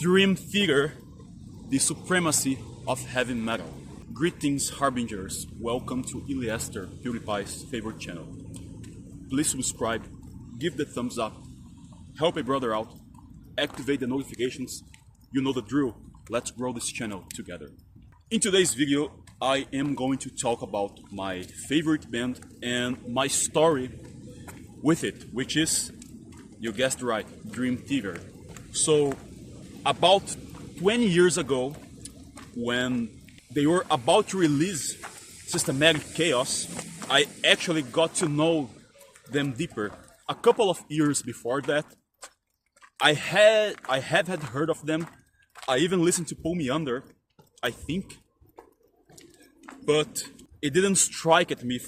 Dream Theater, the supremacy of heavy metal. Greetings, harbingers. Welcome to Iliester, PewDiePie's favorite channel. Please subscribe, give the thumbs up, help a brother out, activate the notifications. You know the drill. Let's grow this channel together. In today's video, I am going to talk about my favorite band and my story with it, which is, you guessed right, Dream Theater. So, about 20 years ago, when they were about to release Systematic Chaos, I actually got to know them deeper. A couple of years before that, I have had heard of them. I even listened to Pull Me Under, I think. But it didn't strike at me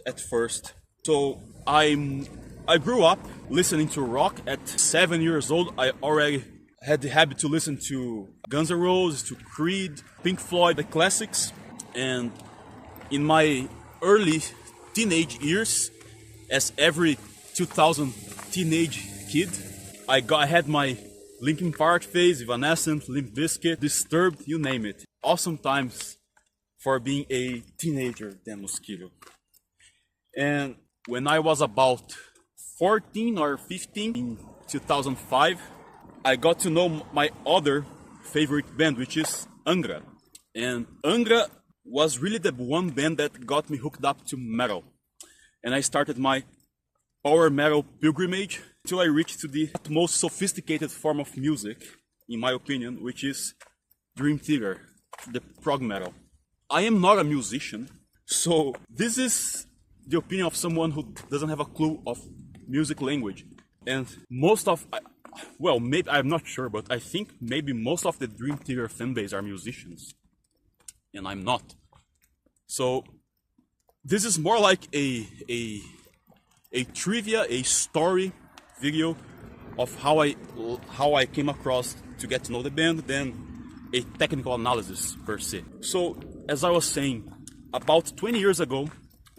at first. So I grew up listening to rock. At 7 years old, I already had the habit to listen to Guns N' Roses, to Creed, Pink Floyd, the classics. And in my early teenage years, as every 2000 teenage kid, I had my Linkin Park phase, Evanescence, Limp Bizkit, Disturbed, you name it. Awesome times for being a teenager, then Mosquito. And when I was about 14 or 15 in 2005, I got to know my other favorite band, which is Angra. And Angra was really the one band that got me hooked up to metal. And I started my power metal pilgrimage until I reached to the most sophisticated form of music, in my opinion, which is Dream Theater, the prog metal. I am not a musician, so this is the opinion of someone who doesn't have a clue of music language. And maybe I'm not sure, but I think maybe most of the Dream Theater fanbase are musicians, and I'm not. So this is more like a trivia, a story video of how I came across to get to know the band, than a technical analysis per se. So as I was saying, about 20 years ago,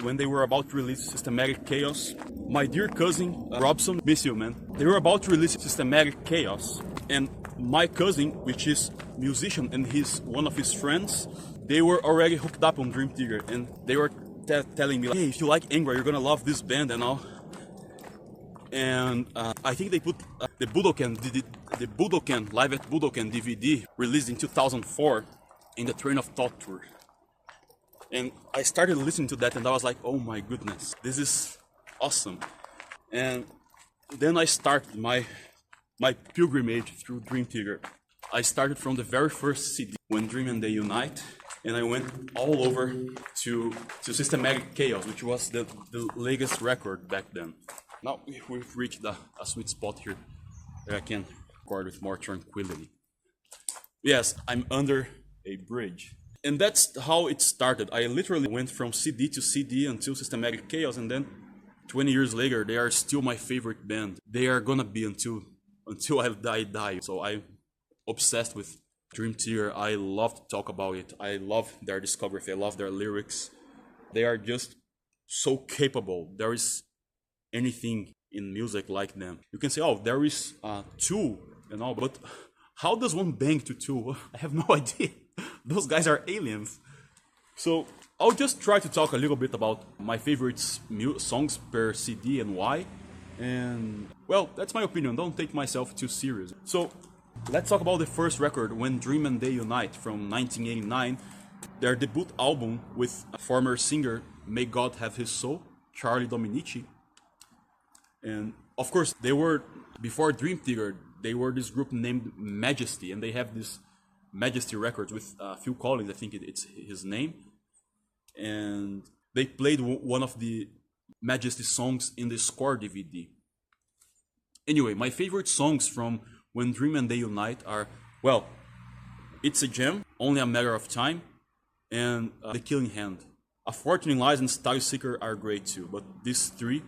when they were about to release Systematic Chaos, my dear cousin Robson, miss you man, they were about to release Systematic Chaos, and my cousin, which is musician and one of his friends, they were already hooked up on Dream Theater, and they were telling me, like, hey, if you like Angra, you're gonna love this band and all. And I think they put the Budokan Live at Budokan DVD released in 2004 in the Train of Thought tour. And I started listening to that and I was like, oh my goodness, this is awesome. And then I started my pilgrimage through Dream Theater. I started from the very first CD, When Dream and They Unite, and I went all over to Systematic Chaos, which was the latest record back then. Now we've reached a sweet spot here that I can record with more tranquility. Yes, I'm under a bridge. And that's how it started. I literally went from CD to CD until Systematic Chaos, and then 20 years later, they are still my favorite band. They are gonna be until I die. So I'm obsessed with Dream Theater. I love to talk about it. I love their discography. I love their lyrics. They are just so capable. There is anything in music like them. You can say, oh, there is Tool and all, but how does one bang to Tool? I have no idea. Those guys are aliens. So I'll just try to talk a little bit about my favorite songs per CD and why. And well, that's my opinion. Don't take myself too serious. So let's talk about the first record, When Dream and They Unite, from 1989. Their debut album with former singer, May God Have His Soul, Charlie Dominici. And of course, they were, before Dream Theater, they were this group named Majesty, and they have this Majesty Records with Phil Collins, I think it's his name. And they played one of the Majesty songs in the Score DVD. Anyway, my favorite songs from When Dream and They Unite are, well, It's a Gem, Only a Matter of Time, and The Killing Hand. A Fortune Lies and Style Seeker are great too, but these three,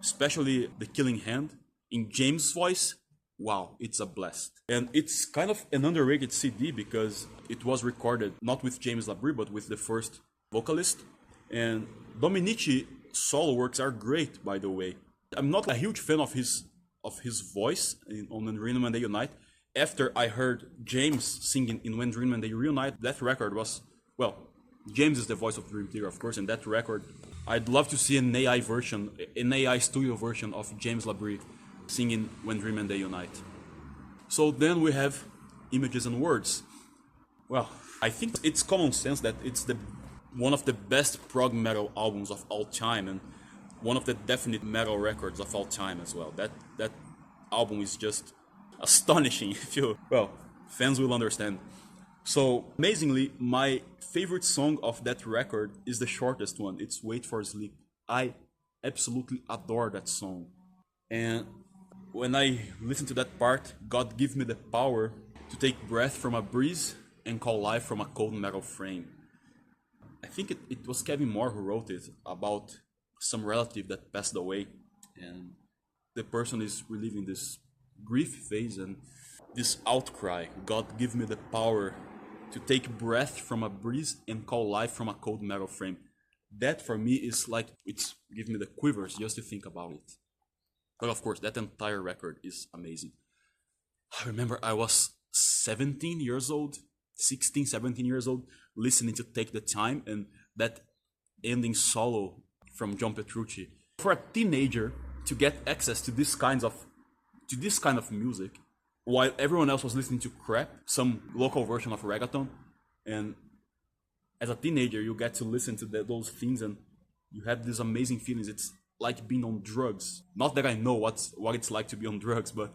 especially The Killing Hand, in James' voice, wow, it's a blast. And it's kind of an underrated CD because it was recorded not with James Labrie, but with the first vocalist. And Dominici solo works are great, by the way. I'm not a huge fan of his voice on When Dream and They Unite, after I heard James singing in When Dream and They Reunite, that record was, well, James is the voice of Dream Theater, of course, and that record, I'd love to see an AI version, an AI studio version of James Labrie singing When Dream and They Unite. So then we have Images and Words. Well, I think it's common sense that it's one of the best prog metal albums of all time, and one of the definite metal records of all time as well. That album is just astonishing. Fans will understand. So amazingly, my favorite song of that record is the shortest one. It's Wait for Sleep. I absolutely adore that song. And when I listen to that part, God give me the power to take breath from a breeze and call life from a cold metal frame. I think it was Kevin Moore who wrote it about some relative that passed away, and the person is reliving this grief phase and this outcry. God give me the power to take breath from a breeze and call life from a cold metal frame. That for me is like, it's giving me the quivers just to think about it. But of course, that entire record is amazing. I remember I was 17 years old, 16, 17 years old, listening to Take the Time, and that ending solo from John Petrucci. For a teenager to get access to this kind of music, while everyone else was listening to crap, some local version of reggaeton, and as a teenager you get to listen to those things and you have these amazing feelings. It's like being on drugs. Not that I know what it's like to be on drugs, but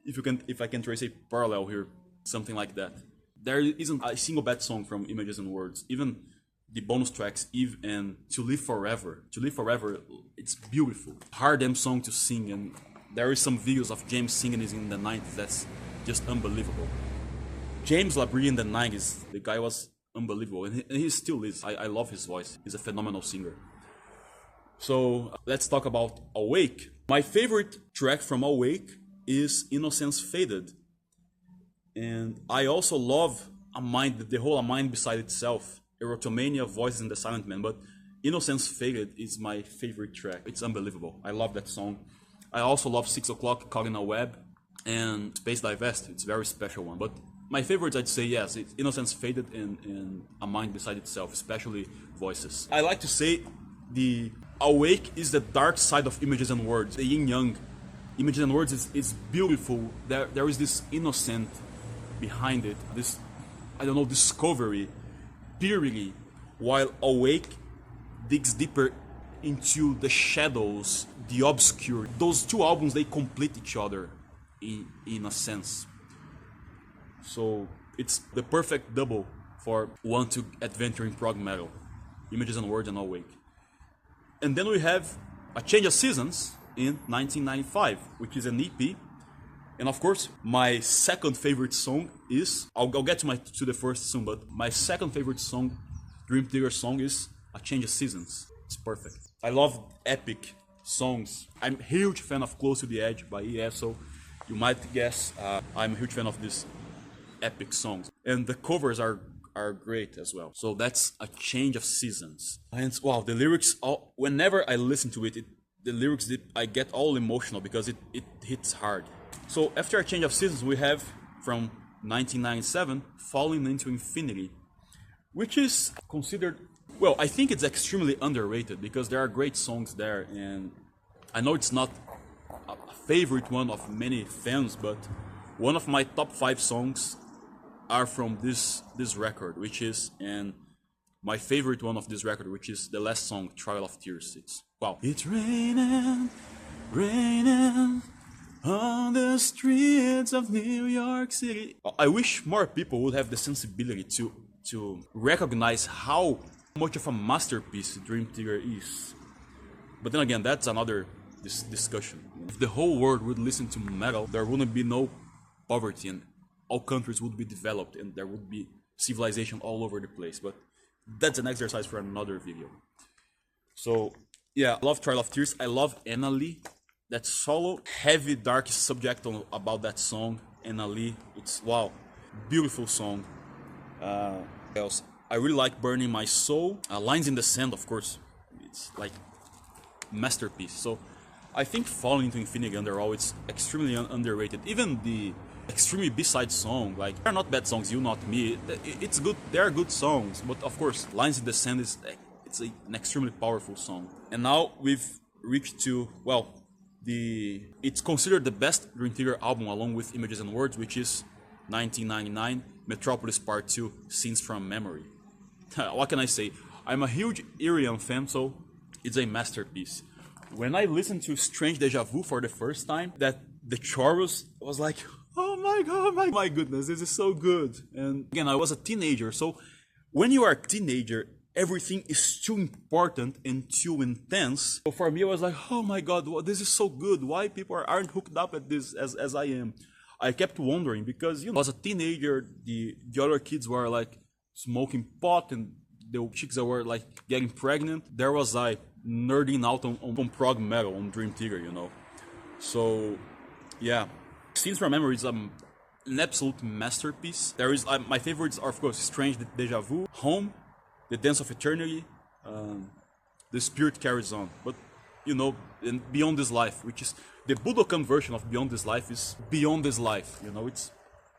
if I can trace a parallel here, something like that. There isn't a single bad song from Images and Words. Even the bonus tracks, Eve and To Live Forever. To Live Forever, it's beautiful. Hard damn song to sing, and there is some videos of James singing it in the 90s. That's just unbelievable. James Labrie in the 90s, the guy was unbelievable, and he still is. I love his voice. He's a phenomenal singer. So let's talk about Awake. My favorite track from Awake is Innocence Faded. And I also love the whole A Mind Beside Itself, Erotomania, Voices in the Silent Man, but Innocence Faded is my favorite track. It's unbelievable. I love that song. I also love 6 O'Clock, Caught in a Web, and Space Divest. It's a very special one. But my favorites, I'd say, yes, it's Innocence Faded and A Mind Beside Itself, especially Voices. I like to say the Awake is the dark side of Images and Words, the yin-yang. Images and Words is beautiful. There is this innocent behind it, this, I don't know, discovery, purity, while Awake digs deeper into the shadows, the obscure. Those two albums, they complete each other in a sense. So it's the perfect double for one to adventure in prog metal. Images and Words and Awake. And then we have A Change of Seasons in 1995, which is an EP. And of course, my second favorite song is, I'll get to the first soon, but my second favorite song, Dream Theater song, is A Change of Seasons. It's perfect. I love epic songs. I'm a huge fan of Close to the Edge by ESO. You might guess I'm a huge fan of these epic songs. And the covers are great as well. So that's A Change of Seasons. And wow, the lyrics, whenever I listen to it, the lyrics, I get all emotional because it hits hard. So after A Change of Seasons, we have from 1997, Falling into Infinity, which is considered, well, I think it's extremely underrated because there are great songs there, and I know it's not a favorite one of many fans, but one of my top 5 songs are from this record, which is, and my favorite one of this record, which is the last song, Trial of Tears. It's, wow. It's raining, raining on the streets of New York City. I wish more people would have the sensibility to recognize how much of a masterpiece Dream Theater is. But then again, that's another discussion. If the whole world would listen to metal, there wouldn't be no poverty and all countries would be developed and there would be civilization all over the place. But that's an exercise for another video. So yeah, I love Trial of Tears. I love Anna Lee. That solo, heavy, dark subject about that song, Anna Lee. It's, wow, beautiful song. Else, I really like Burning My Soul. Lines in the Sand, of course. It's like masterpiece. So I think Falling into Infinity Underall, it's extremely underrated. Even extremely B-side song. Like, they're not bad songs, You Not Me. It's good, they're good songs, but of course, Lines in the Sand is an extremely powerful song. And now we've reached to, well, it's considered the best Dream Theater album along with Images and Words, which is 1999 Metropolis Part 2 Scenes from Memory. What can I say? I'm a huge Irian fan, so it's a masterpiece. When I listened to Strange Deja Vu for the first time, that the chorus was like, oh my god, my goodness, this is so good. And again, I was a teenager, so when you are a teenager, everything is too important and too intense. So for me, I was like, oh my god, this is so good. Why people aren't hooked up at this as I am? I kept wondering because, you know, as a teenager, the other kids were like smoking pot and the chicks that were like getting pregnant. There was I nerding out on prog metal, on Dream Theater, you know. So, yeah. Scenes from Memory is an absolute masterpiece. There is my favorites are, of course, Strange Deja Vu, Home, The Dance of Eternity, The Spirit Carries On. But, you know, and Beyond This Life, which is the Budokan version of Beyond This Life, is Beyond This Life. You know, it's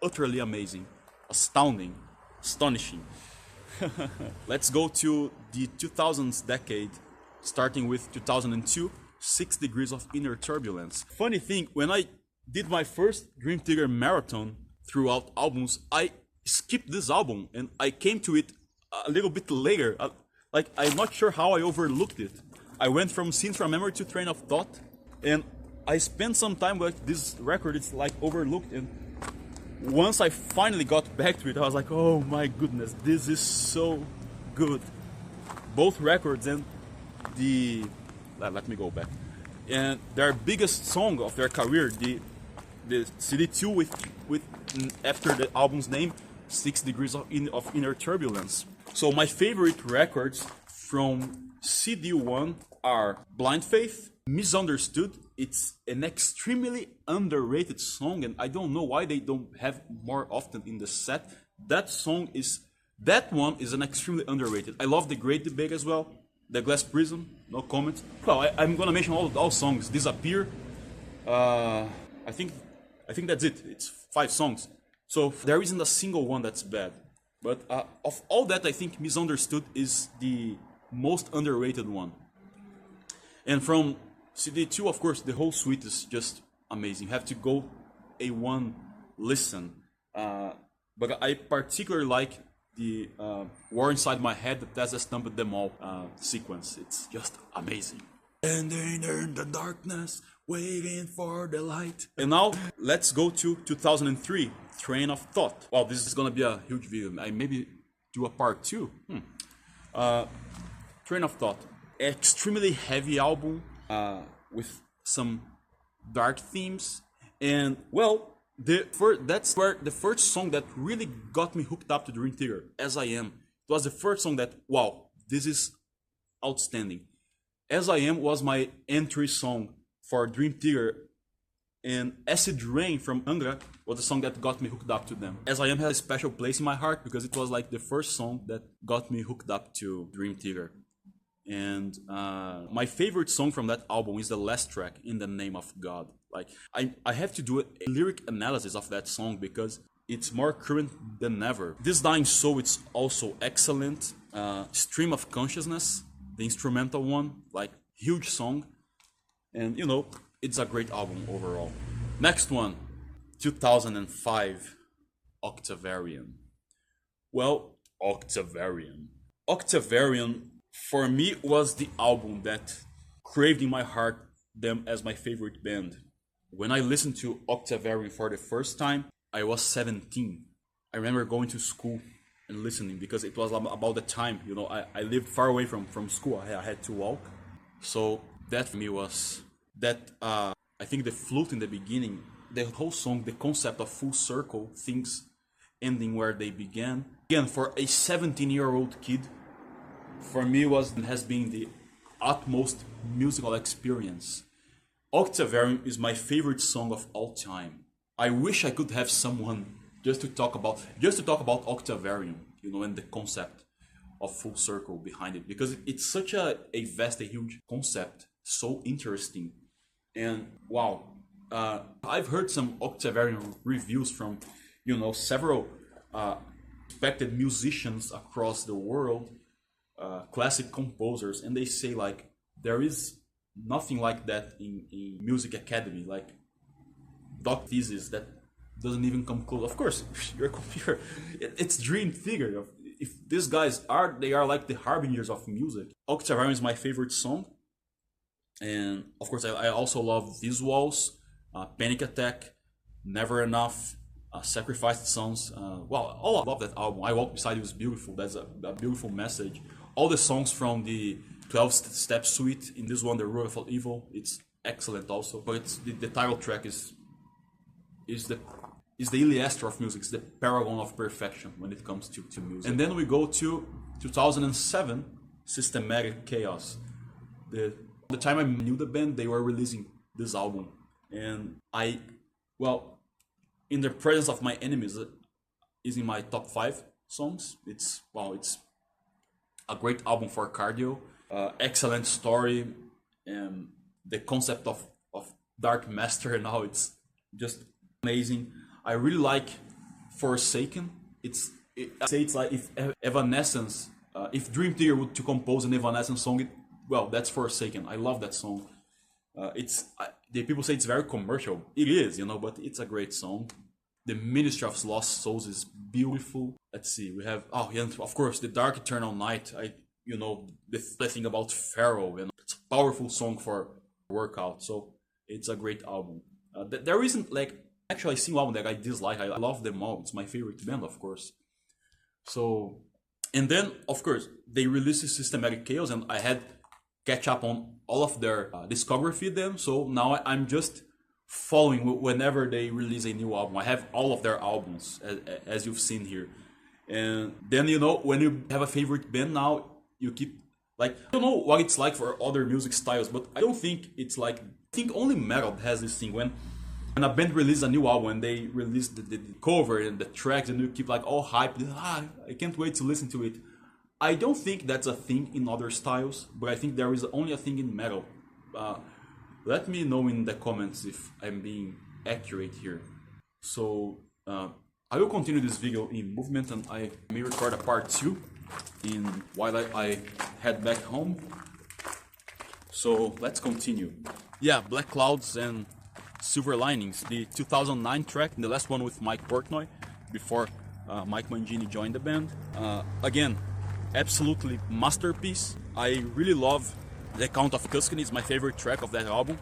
utterly amazing, astounding, astonishing. Let's go to the 2000s decade, starting with 2002, 6 Degrees of Inner Turbulence. Funny thing, when I did my first Dream Theater marathon throughout albums, I skipped this album and I came to it a little bit later. Like, I'm not sure how I overlooked it. I went from Scenes from Memory to Train of Thought, and I spent some time like this record is like overlooked, and once I finally got back to it, I was like, oh my goodness, this is so good. Both records and let me go back. And their biggest song of their career, the CD2 with after the album's name, 6 Degrees of Inner Turbulence. So my favorite records from CD1 are Blind Faith, Misunderstood. It's an extremely underrated song, and I don't know why they don't have more often in the set. That one is an extremely underrated. I love The Great Debate as well. The Glass Prism, no comment. Well, I'm gonna mention all songs. Disappear. I think that's it. It's 5 songs. So there isn't a single one that's bad. But of all that, I think Misunderstood is the most underrated one. And from CD2, of course, the whole suite is just amazing. You have to go A1 listen. But I particularly like the War Inside My Head, That's a Stump Them All sequence. It's just amazing. Standing in the darkness, waiting for the light. And now, let's go to 2003, Train of Thought. Wow, this is gonna be a huge video. I maybe do a part 2. Train of Thought. Extremely heavy album with some dark themes. And, well, that's where the first song that really got me hooked up to Dream Theater, As I Am. It was the first song that, wow, this is outstanding. As I Am was my entry song for Dream Theater, and Acid Rain from Angra was the song that got me hooked up to them. As I Am has a special place in my heart because it was like the first song that got me hooked up to Dream Theater. And my favorite song from that album is the last track, In the Name of God. Like, I have to do a lyric analysis of that song because it's more current than ever. This Dying Soul, it's also excellent. Stream of Consciousness, the instrumental one, like, huge song. And, you know, it's a great album overall. Next one, 2005, Octavarian. Well, Octavarian, for me, was the album that craved in my heart them as my favorite band. When I listened to Octavarian for the first time, I was 17. I remember going to school and listening because it was about the time, you know, I lived far away from school. I had to walk. So that for me was that, I think the flute in the beginning, the whole song, the concept of full circle, things ending where they began. Again, for a 17-year-old kid, for me has been the utmost musical experience. Octavarian is my favorite song of all time. I wish I could have someone just to talk about Octavarian, you know, and the concept of full circle behind it, because it's such a vast, a huge concept, so interesting. And wow, I've heard some Octavarian reviews from, several respected musicians across the world, classic composers, and they say like there is nothing like that in music academy, like doc thesis that doesn't even come close. Of course, you're a computer. It's dream figure. If these guys they are like the harbingers of music. Octavarium is my favorite song, and of course I also love Visuals, Panic Attack, Never Enough, Sacrificed Sons. Well, all I love that album. I Walk Beside You is beautiful. That's a beautiful message. All the songs from the 12-step suite in this one, The Road of Evil, it's excellent also. But it's the title track is the Iliestra of music. It's the paragon of perfection when it comes to music. And then we go to 2007, Systematic Chaos. The time I knew the band, they were releasing this album, and In the Presence of My Enemies is in my top 5 songs. It's a great album for cardio. Excellent story, and the concept of Dark Master and how it's just amazing. I really like Forsaken. It's like if Evanescence, if Dream Theater would to compose an Evanescence song, that's Forsaken. I love that song. The people say it's very commercial. It is, but it's a great song. The Ministry of Lost Souls is beautiful. Let's see, we have and of course the Dark Eternal Night. The thing about Pharaoh, and it's a powerful song for workout. So it's a great album. There isn't like actually a single album that I dislike. I love them all. It's my favorite band, of course. So, and then of course they released Systematic Chaos, and I had catch up on all of their discography then. So now I'm just following whenever they release a new album. I have all of their albums, as you've seen here. And then when you have a favorite band now, you keep like, I don't know what it's like for other music styles, but I don't think it's like, I think only metal has this thing when a band releases a new album and they release the cover and the tracks, and you keep like all hyped. I can't wait to listen to it. I don't think that's a thing in other styles, but I think there is only a thing in metal. Let me know in the comments if I'm being accurate here. So I will continue this video in movement, and I may record a part 2 while I head back home. So let's continue. Yeah, Black Clouds and Silver Linings, the 2009 track, the last one with Mike Portnoy before Mike Mangini joined the band. Again, absolutely masterpiece. I really love The Count of Tuscany. It's my favorite track of that album.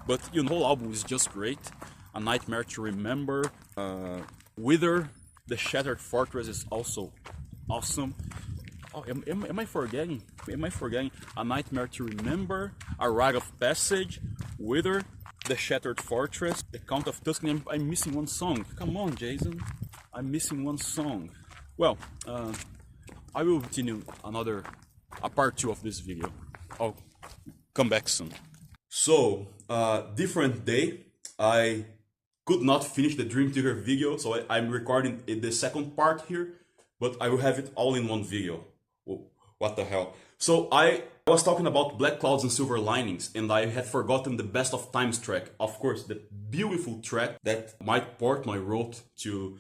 But the whole album is just great. A Nightmare to Remember, Wither, The Shattered Fortress is also awesome. Oh, am I forgetting? A Nightmare to Remember, A Rite of Passage, Wither, The Shattered Fortress, The Count of Tuscany. I'm missing one song. Come on, Jason. I'm missing one song. Well, I will continue a part 2 of this video. I'll come back soon. So, different day. I could not finish the Dream Theater video, so I'm recording the second part here, but I will have it all in one video. What the hell? So I was talking about Black Clouds and Silver Linings, and I had forgotten the Best of Times track. Of course, the beautiful track that Mike Portnoy wrote to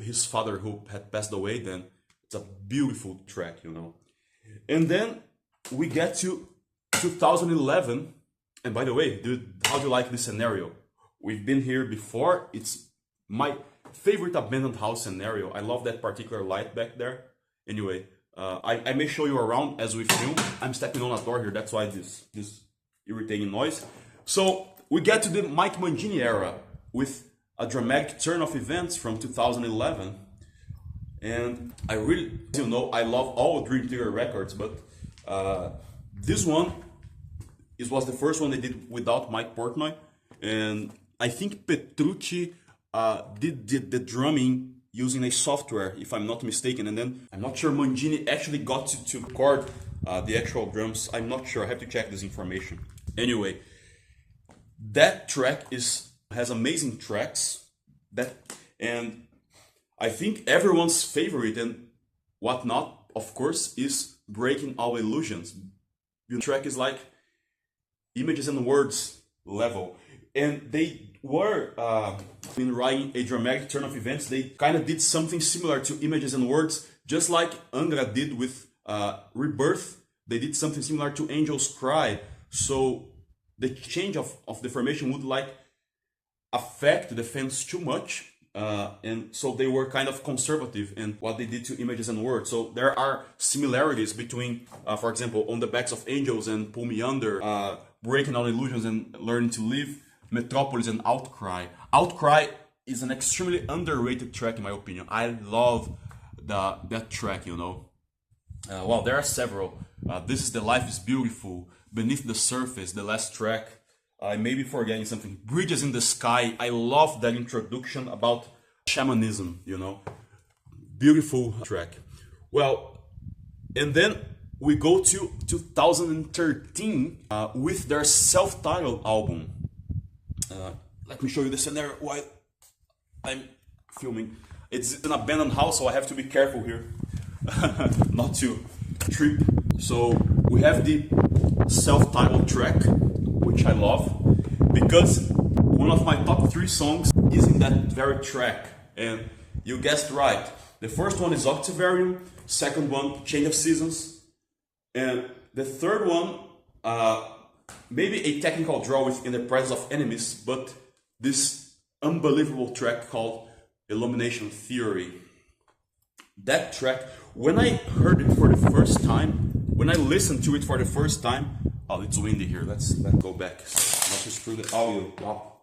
his father who had passed away then. It's a beautiful track, And then we get to 2011, and by the way, dude, how do you like this scenario? We've been here before. It's my favorite abandoned house scenario. I love that particular light back there. Anyway, I may show you around as we film. I'm stepping on a door here, that's why this irritating noise. So we get to the Mike Mangini era with a dramatic turn of events from 2011. And I really, I love all Dream Theater records, but this one was the first one they did without Mike Portnoy. And I think Petrucci did the drumming using a software, if I'm not mistaken. And then I'm not sure Mangini actually got to record the actual drums. I'm not sure. I have to check this information. Anyway, that track has amazing tracks. And I think everyone's favorite and whatnot, of course, is Breaking All Illusions. The track is like Images and Words level. and they were in writing a dramatic turn of events. They kind of did something similar to Images and Words, just like Angra did with Rebirth. They did something similar to Angel's Cry. So the change of the formation would like affect the fans too much. And so they were kind of conservative in what they did to Images and Words. So there are similarities between, for example, On the Backs of Angels and Pull Me Under, Breaking All Illusions and Learning to Live, Metropolis and Outcry. Outcry is an extremely underrated track in my opinion. I love that track, you know. Well, there are several. This is The Life is Beautiful, Beneath the Surface, the last track. I may be forgetting something. Bridges in the Sky. I love that introduction about shamanism, you know. Beautiful track. Well, and then we go to 2013 with their self-titled album. Let me show you the scenario while I'm filming. It's an abandoned house, so I have to be careful here not to trip. So we have the self-titled track, which I love, because one of my top 3 songs is in that very track. And you guessed right. The first one is Octavarium, second one, Change of Seasons, and the third one, maybe a technical draw with In the Presence of Enemies, but this unbelievable track called Illumination Theory. That track, when I heard it for the first time, when I listened to it for the first time, oh, it's windy here, let's go back, not to screw the audio up.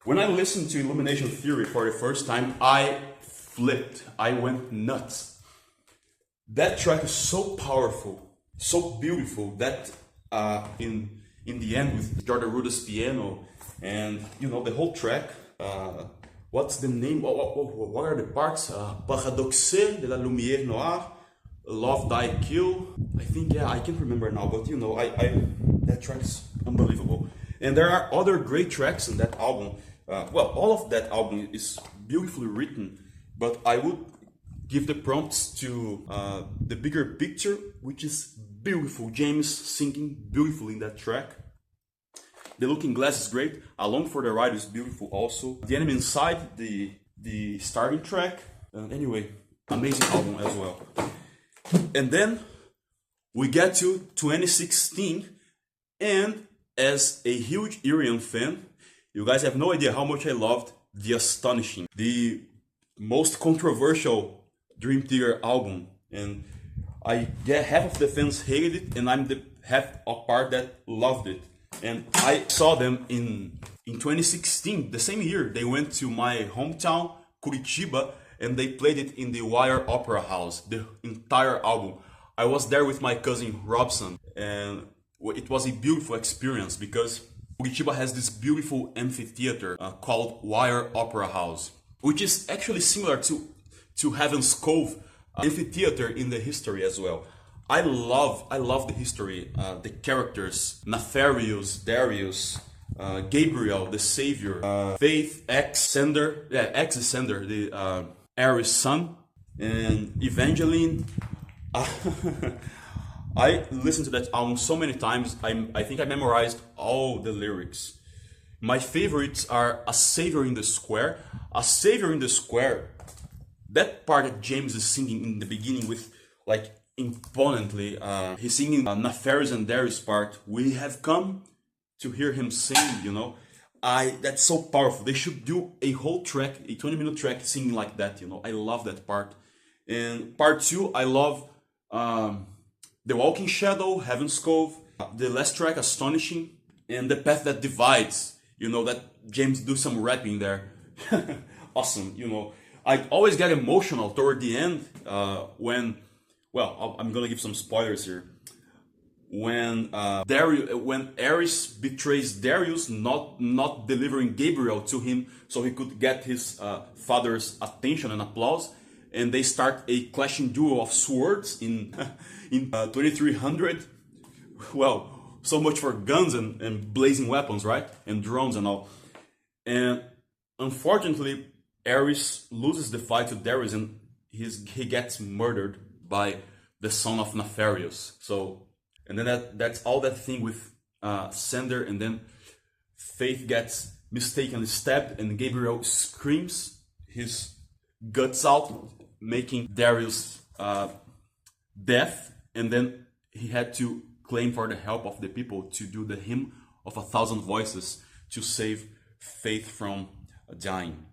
When I listened to Illumination Theory for the first time, I flipped, I went nuts. That track is so powerful, so beautiful, that in the end with Jordan Ruda's piano, and you know, the whole track, what's the name, what are the parts? Paradoxe de la Lumière Noire, Love, Die, Kill. I think, yeah, I can't remember now, but you know, that track is unbelievable. And there are other great tracks in that album. Well, all of that album is beautifully written, but I would give the prompts to The Bigger Picture, which is beautiful. James singing beautifully in that track. The Looking Glass is great. Along for the Ride is beautiful also. The Enemy Inside, the starting track. Anyway, amazing album as well. And then we get to 2016, and as a huge Irian fan, you guys have no idea how much I loved The Astonishing, the most controversial Dream Theater album. And I get half of the fans hated it, and I'm the half of part that loved it. And I saw them in 2016, the same year. They went to my hometown, Curitiba, and they played it in the Wire Opera House, the entire album. I was there with my cousin Robson, and it was a beautiful experience because Curitiba has this beautiful amphitheater called Wire Opera House, which is actually similar to Heaven's Cove amphitheater in the history as well. I love the history, the characters, Nefarious, Darius, Gabriel, the Savior, Faith, X, Sender, X is Sender, the Ares' son, and Evangeline. I listened to that album so many times, I think I memorized all the lyrics. My favorites are A Savior in the Square. A Savior in the Square, that part that James is singing in the beginning with, like, imponently, he's singing Nefarious and Darius part. We have come to hear him sing, you know. That's so powerful. They should do a whole track, a 20-minute track singing like that, you know. I love that part. And part 2, I love The Walking Shadow, Heaven's Cove, the last track, Astonishing, and The Path That Divides, you know, that James do some rapping there. Awesome, you know. I always get emotional toward the end when, well, I'm gonna give some spoilers here. When Ares betrays Darius, not delivering Gabriel to him so he could get his father's attention and applause, and they start a clashing duel of swords in 2300. Well, so much for guns and blazing weapons, right? And drones and all. And unfortunately, Ares loses the fight to Darius, and he gets murdered by the son of Nefarious. So, and then that's all that thing with Sender, and then Faith gets mistakenly stabbed and Gabriel screams his guts out, making Darius deaf, and then he had to claim for the help of the people to do the hymn of 1,000 voices to save Faith from dying.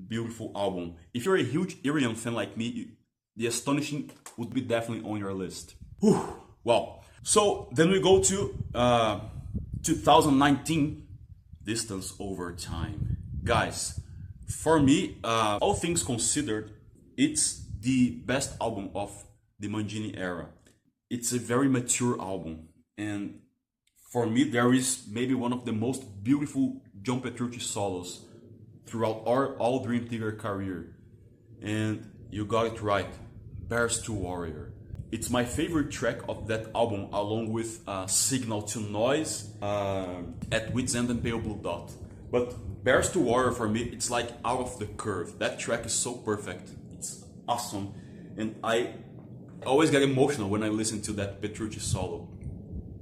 Beautiful album. If you're a huge Irian fan like me, The Astonishing would be definitely on your list. Whew. Wow. So then we go to 2019, Distance Over Time. Guys, for me, all things considered, it's the best album of the Mangini era. It's a very mature album, and for me, there is maybe one of the most beautiful John Petrucci solos throughout all Dream Theater career. And you got it right, Bears to Warrior. It's my favorite track of that album, along with Signal to Noise, At Wit's End and Pale Blue Dot. But Bears to Warrior for me, it's like out of the curve. That track is so perfect. It's awesome. And I always get emotional when I listen to that Petrucci solo.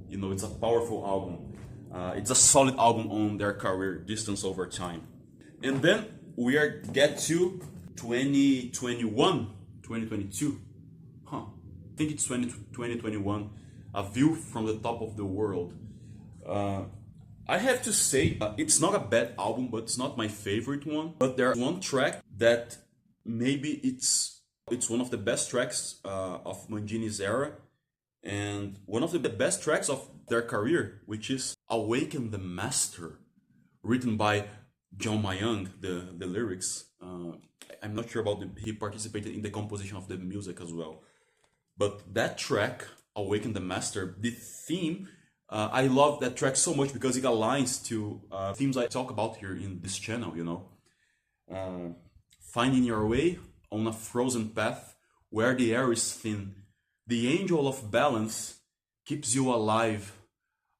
You know, it's a powerful album. It's a solid album on their career, Distance Over Time. And then we get to 2022. I think it's 2021. A View from the Top of the World. I have to say, it's not a bad album, but it's not my favorite one. But there's one track that maybe it's one of the best tracks of Mangini's era, and one of the best tracks of their career, which is Awaken the Master, written by John Mayang, the lyrics. I'm not sure about he participated in the composition of the music as well. But that track, Awaken the Master, the theme, I love that track so much because it aligns to themes I talk about here in this channel, you know. Finding your way on a frozen path where the air is thin. The angel of balance keeps you alive.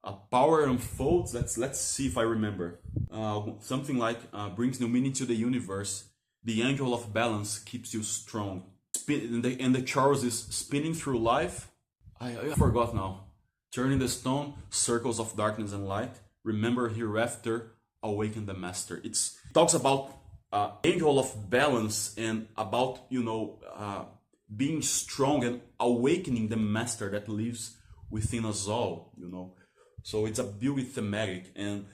A power unfolds. Let's see if I remember. Something like brings new meaning to the universe. The angel of balance keeps you strong. And the Charles is spinning through life. I forgot now. Turning the stone, circles of darkness and light. Remember hereafter, awaken the master. It talks about angel of balance and about, you know, being strong and awakening the master that lives within us all, you know. So it's a beauty thematic, and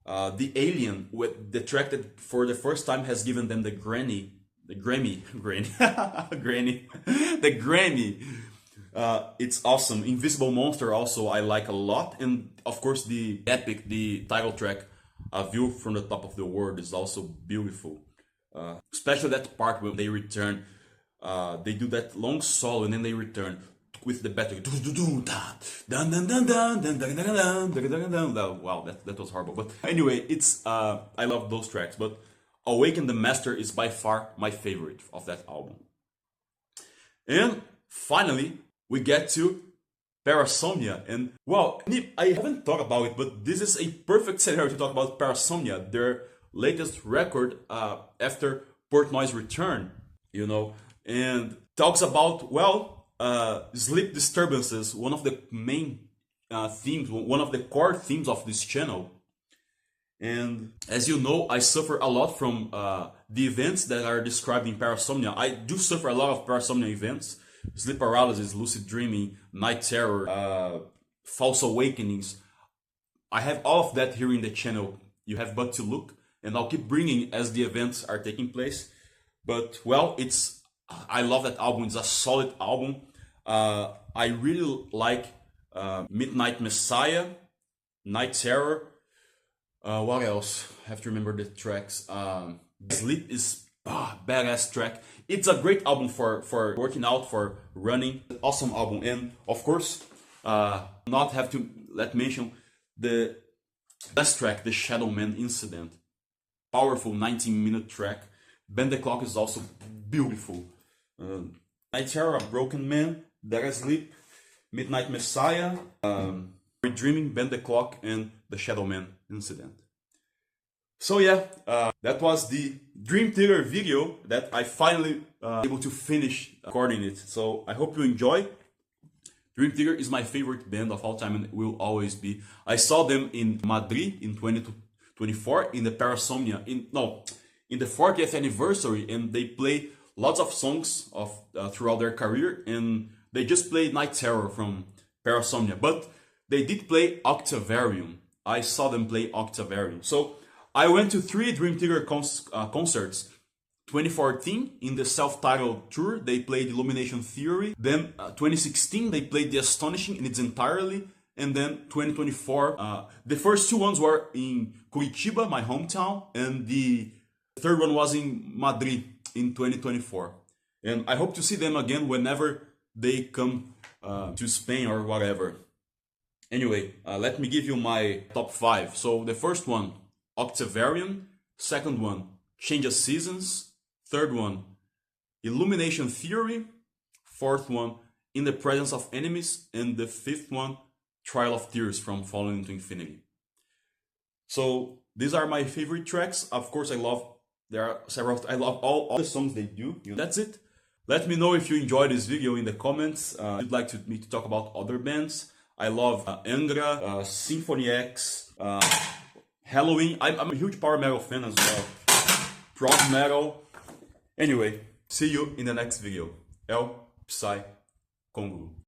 the Alien, with the track that for the first time has given them the Grammy. It's awesome. Invisible Monster also I like a lot, and of course the epic, the title track, A View from the Top of the World, is also beautiful. Especially that part when they return, they do that long solo and then they return with the battery. Wow, that was horrible. But anyway, it's I love those tracks. But Awaken the Master is by far my favorite of that album. And finally, we get to Parasomnia. And well, I haven't talked about it, but this is a perfect scenario to talk about Parasomnia, their latest record after Portnoy's return, you know, and talks about, well, sleep disturbances, one of the main themes, one of the core themes of this channel. And as you know, I suffer a lot from the events that are described in Parasomnia. I do suffer a lot of Parasomnia events: sleep paralysis, lucid dreaming, night terror, false awakenings. I have all of that here in the channel. You have but to look, and I'll keep bringing as the events are taking place. But well, I love that album. It's a solid album. I really like Midnight Messiah, Night Terror. What else? I have to remember the tracks. Sleep is badass track. It's a great album for working out, for running. Awesome album. And of course, not have to mention the last track, the Shadow Man Incident. Powerful 19-minute track. Bend the Clock is also beautiful. Night Terror, Broken Man, Dead Sleep, Midnight Messiah, Dreaming, Bend the Clock, and the Shadow Man Incident. So yeah, that was the Dream Theater video that I finally able to finish recording it. So I hope you enjoy. Dream Theater is my favorite band of all time and will always be. I saw them in Madrid in 2024 in the Parasomnia in the 40th anniversary, and they play lots of songs of throughout their career, and they just played Night Terror from Parasomnia, but they did play Octavarium. I saw them play Octavarium. So I went to 3 Dream Theater concerts. 2014 in the self-titled tour they played Illumination Theory. Then 2016 they played The Astonishing in its entirely, and then 2024 the first 2 ones were in Curitiba, my hometown, and the third one was in Madrid in 2024. And I hope to see them again whenever they come to Spain or whatever. Anyway, let me give you my top 5. So the first one, Octavarium. Second one, Change of Seasons. Third one, Illumination Theory. Fourth one, In the Presence of Enemies. And the fifth one, Trial of Tears from Falling into Infinity. So these are my favorite tracks. Of course, I love all the songs they do. That's it. Let me know if you enjoyed this video in the comments. If you'd like me to talk about other bands. I love Angra, Symphony X, Halloween. I'm a huge power metal fan as well. Prog metal. Anyway, see you in the next video. El Psy Congo.